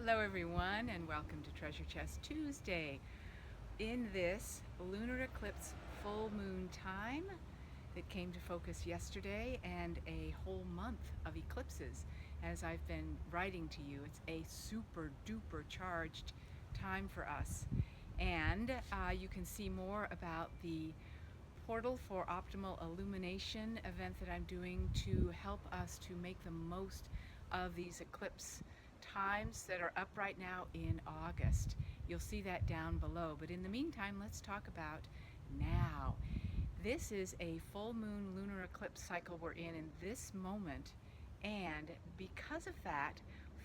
Hello, everyone, and welcome to Treasure Chest Tuesday. In this lunar eclipse full moon time that came to focus yesterday, and a whole month of eclipses, as I've been writing to you, it's a super duper charged time for us. And you can see more about the Portal for Optimal Illumination event that I'm doing to help us to make the most of these eclipse times that are up right now in August. You'll see that down below. But in the meantime, let's talk about now. This is a full moon lunar eclipse cycle we're in this moment. And because of that,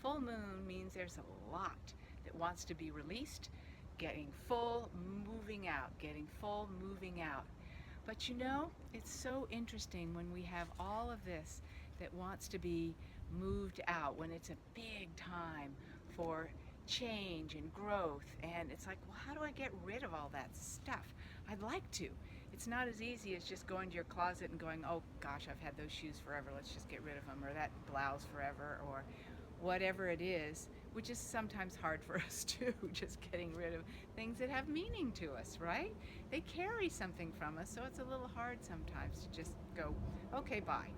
full moon means there's a lot that wants to be released, getting full, moving out, getting full, moving out. But you know, it's so interesting when we have all of this that wants to be moved out, when it's a big time for change and growth. And it's like, well, how do I get rid of all that stuff? I'd like to. It's not as easy as just going to your closet and going, oh gosh, I've had those shoes forever, let's just get rid of them, or that blouse forever, or whatever it is, which is sometimes hard for us too, just getting rid of things that have meaning to us, right? They carry something from us, so it's a little hard sometimes to just go, okay, bye.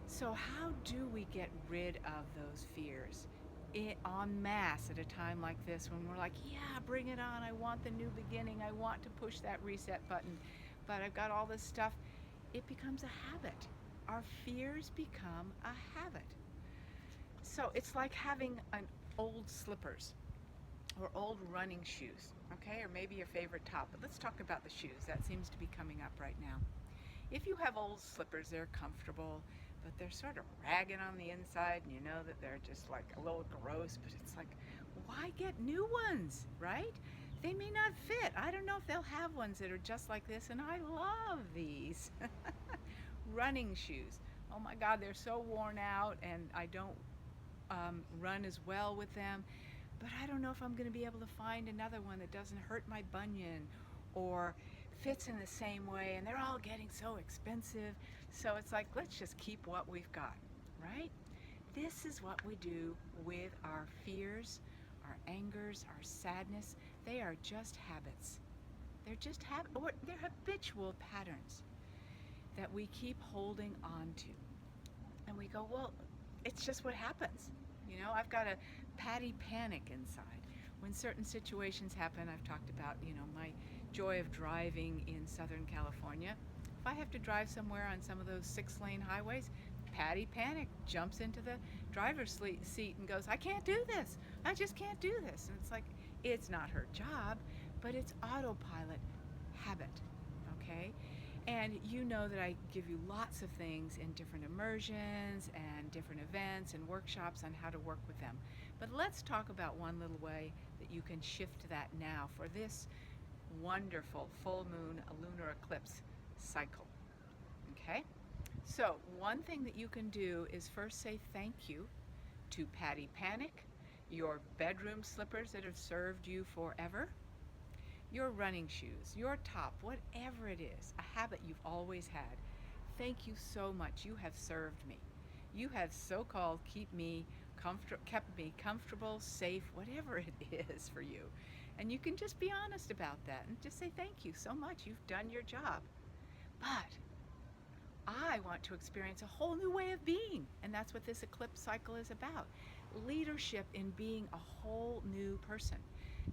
So how do we get rid of those fears en masse at a time like this, when we're like, yeah, bring it on, I want the new beginning, I want to push that reset button, but I've got all this stuff. It becomes a habit. Our fears become a habit. So it's like having an old slippers or old running shoes, okay? Or maybe your favorite top. But let's talk about the shoes. That seems to be coming up right now. If you have old slippers, they're comfortable, but they're sort of ragged on the inside, and you know that they're just like a little gross, but it's like, why get new ones, right? They may not fit. I don't know if they'll have ones that are just like this, and I love these. Running shoes. Oh my God, they're so worn out, and I don't run as well with them, but I don't know if I'm going to be able to find another one that doesn't hurt my bunion or fits in the same way, and they're all getting so expensive. So it's like, let's just keep what we've got, right? This is what we do with our fears, our angers, our sadness. They are just habits. They're just or they're habitual patterns that we keep holding on to. And we go, well, it's just what happens. You know, I've got a patty panic inside. When certain situations happen, I've talked about, my joy of driving in Southern California. If I have to drive somewhere on some of those 6-lane highways, Patty Panic jumps into the driver's seat and goes, I can't do this. I just can't do this. And it's like, it's not her job, but it's autopilot habit, okay? And you know that I give you lots of things in different immersions and different events and workshops on how to work with them. But let's talk about one little way that you can shift that now for this wonderful full moon lunar eclipse cycle. Okay? So, one thing that you can do is first say thank you to Patty Panic, your bedroom slippers that have served you forever, your running shoes, your top, whatever it is, a habit you've always had. Thank you so much. You have served me. You have so-called kept me comfortable, safe, whatever it is for you. And you can just be honest about that and just say thank you so much. You've done your job. But I want to experience a whole new way of being. And that's what this eclipse cycle is about. Leadership in being a whole new person.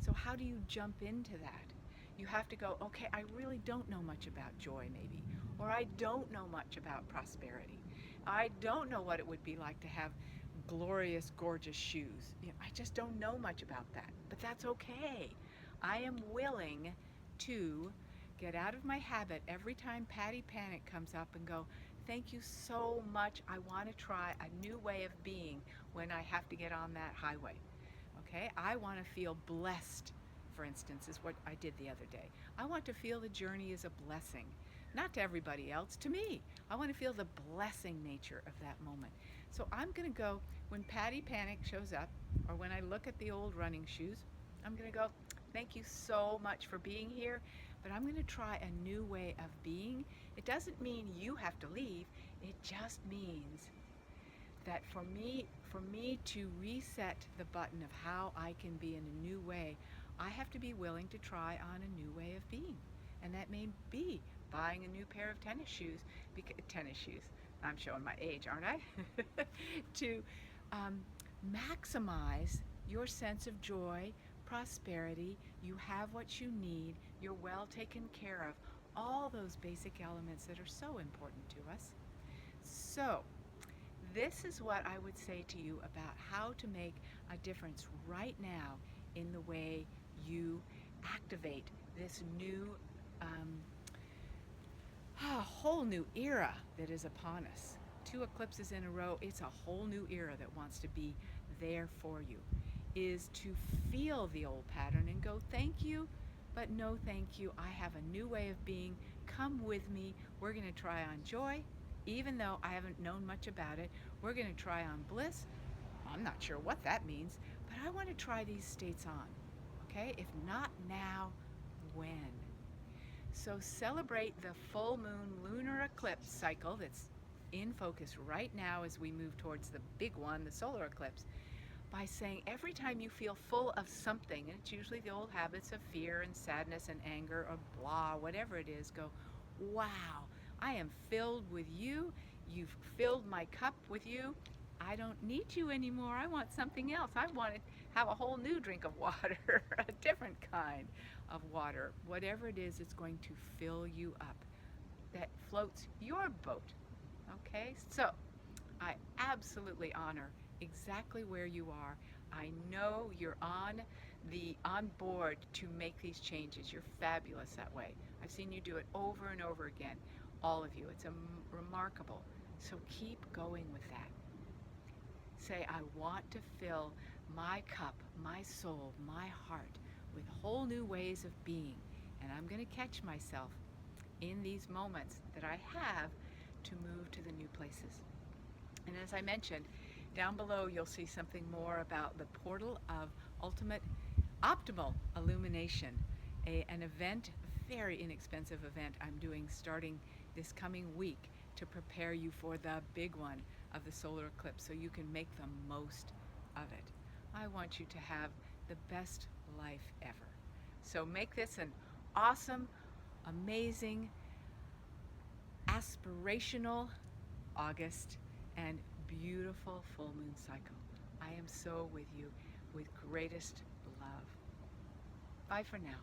So how do you jump into that? You have to go, okay, I really don't know much about joy maybe, or I don't know much about prosperity. I don't know what it would be like to have glorious, gorgeous shoes. I just don't know much about that, but that's okay. I am willing to get out of my habit every time Patty Panic comes up and go, thank you so much. I want to try a new way of being when I have to get on that highway. Okay? I want to feel blessed, for instance, is what I did the other day. I want to feel the journey is a blessing. Not to everybody else, to me. I want to feel the blessing nature of that moment. So I'm going to go, when Patty Panic shows up, or when I look at the old running shoes, I'm going to go, thank you so much for being here, but I'm going to try a new way of being. It doesn't mean you have to leave. It just means that for me to reset the button of how I can be in a new way, I have to be willing to try on a new way of being. And that may be buying a new pair of tennis shoes, tennis shoes. I'm showing my age, aren't I? To um, maximize your sense of joy, prosperity, you have what you need, you're well taken care of, all those basic elements that are so important to us. So, this is what I would say to you about how to make a difference right now in the way you activate this new, um, whole new era that is upon us. Two eclipses in a row, it's a whole new era that wants to be there for you. Is to feel the old pattern and go, thank you, but no thank you. I have a new way of being. Come with me. We're going to try on joy, even though I haven't known much about it. We're going to try on bliss. I'm not sure what that means, but I want to try these states on. Okay? If not now, when? So celebrate the full moon lunar eclipse cycle that's in focus right now as we move towards the big one, the solar eclipse, by saying every time you feel full of something, and it's usually the old habits of fear and sadness and anger or blah, whatever it is, go, wow, I am filled with you. You've filled my cup with you. I don't need you anymore. I want something else. I want to have a whole new drink of water, a different kind of water. Whatever it is, it's going to fill you up. That floats your boat. Okay? So, I absolutely honor exactly where you are. I know you're on board to make these changes. You're fabulous that way. I've seen you do it over and over again. All of you. It's remarkable. So keep going with that. Say, I want to fill my cup, my soul, my heart with whole new ways of being. And I'm going to catch myself in these moments that I have to move to the new places. And as I mentioned, down below you'll see something more about the portal of optimal illumination, an event, a very inexpensive event I'm doing starting this coming week to prepare you for the big one of the solar eclipse so you can make the most of it. I want you to have the best life ever. So make this an awesome, amazing, aspirational August and beautiful full moon cycle. I am so with you with greatest love. Bye for now.